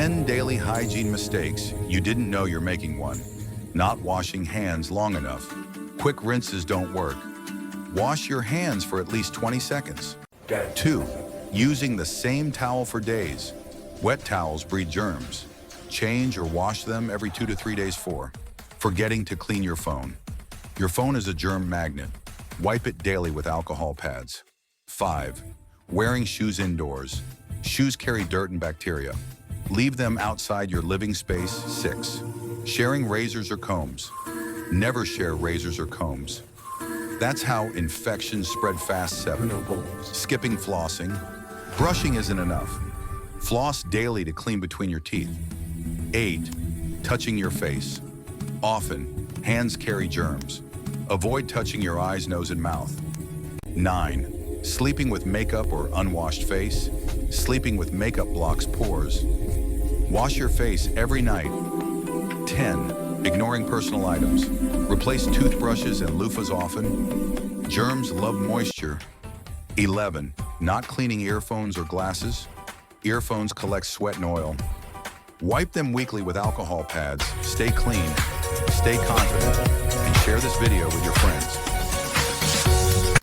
10 daily hygiene mistakes you didn't know you're making. 1. Not washing hands long enough. Quick rinses don't work. Wash your hands for at least 20 seconds. 2. Using the same towel for days. Wet towels breed germs. Change or wash them every 2 to 3 days. 4. Forgetting to clean your phone. Your phone is a germ magnet. Wipe it daily with alcohol pads. 5. Wearing shoes indoors. Shoes carry dirt and bacteria. Leave them outside your living space. 6. Sharing razors or combs. Never share razors or combs. That's how infections spread fast. 7. Skipping flossing. Brushing isn't enough. Floss daily to clean between your teeth. 8. Touching your face. Often, hands carry germs. Avoid touching your eyes, nose, and mouth. 9. Sleeping with makeup or unwashed face. Sleeping with makeup blocks pores. Wash your face every night. 10. Ignoring personal items. Replace toothbrushes and loofahs often. Germs love moisture. 11. Not cleaning earphones or glasses. Earphones collect sweat and oil. Wipe them weekly with alcohol pads. Stay clean, stay confident, and share this video with your friends.